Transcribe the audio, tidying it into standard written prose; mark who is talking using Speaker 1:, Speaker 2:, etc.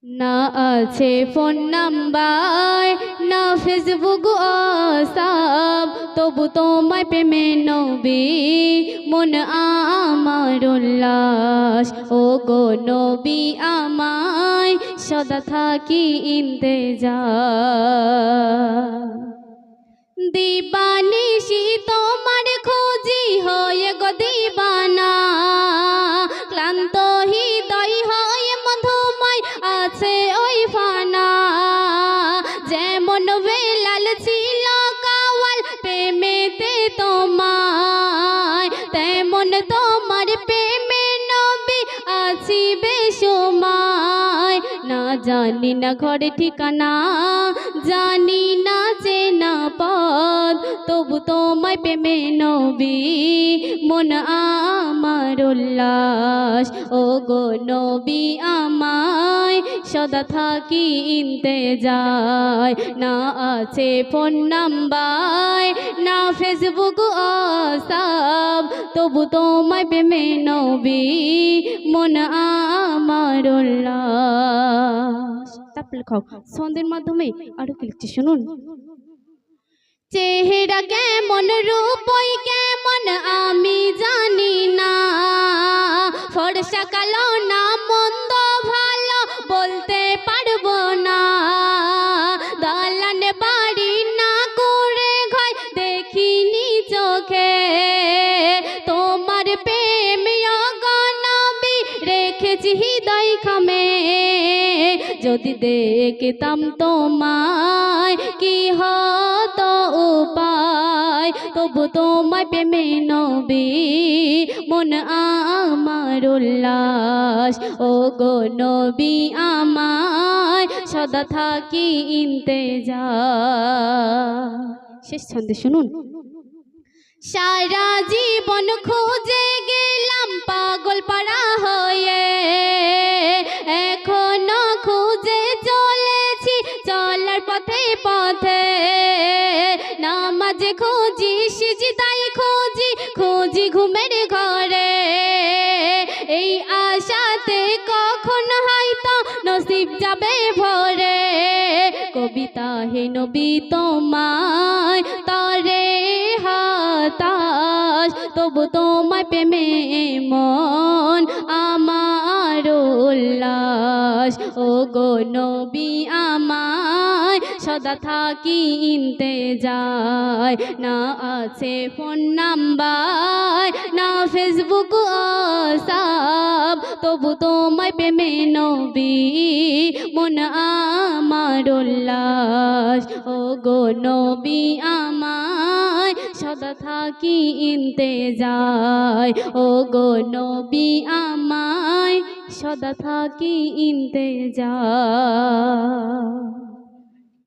Speaker 1: না আছে phone number, না ফেসবুক হোয়াটসঅ্যাপ, তবু তোমায় প্রেমে নবী মন আমার উল্লাস। ও গো নবী আমায় সদা থাকি ইন্তেজার। দিবানিশি তোমার খুঁজি হয়ে গো দিবানা, ক্লান্ত হৃদয় হয়ে মধুময় আছে ওই ফানা। যেমন বেলাল ছিল কাওয়াল প্রেমেতে তোমায়, তেমন তোমার প্রেমে নবী আছি বেসময়। না জানি না ঘরে ঠিকানা, জানি না চেনা পথ, তবু তোমায় প্রেমে নবী মন আমার উল্লাস। ও গো নবী আমায় সদা থাকি ইন্তেজার। না আছে ফোন নাম্বার, না ফেসবুক হোয়াটসঅ্যাপ, তবু তোমায় প্রেমে নবী মন আমার উল্লাস। তারপর লেখাও ছন্দের মাধ্যমে আরো কি লিখছি শুনুন। চেহারা কেমন রূপই কেমন আমি জানি না, ফর্সা কালো না মন্দ ভালো বলতে পারবো না। দালান বাড়ি না করে ঘর দেখিনি চোখে, তোমার প্রেম গো নবী রেখেছি হৃদয় খামে। যদি দেখতাম তোমায় কি হতো উপায়, তবু তোমায় প্রেমে নবী মন আমার উল্লাস। ও গো নবী আমায় সদা থাকি ইন্তেজার। শেষ ছন্দে শুনুন। সারা জীবন খুঁজে গেলাম পাগল পাড়া হয়ে, এখনো খুঁজে চলেছি চলার পথে পথে। নামাজে খুঁজি সিজদায় খুঁজি, খুঁজি ঘুমের ঘরে, এই আশাতে কখন হয়তো নসিব যাবে ভরে। কবিতা হে নবী তোমায় তরে হতাশ, তবু তোমায় প্রেমে মন আমার উল্লাস। ও গো নবী আমায় সদা থাকি ইন্তেজার। না আছে ফোন নাম্বার, না ফেসবুক হোয়াটসঅ্যাপ, তবু তোমায় প্রেমে নবী মন আমার উল্লাস। ও গো নবী আমায় সদা থাকি ইন্তেজার। ও গো নবী আমায় সদা থাকি ইন্তেজার।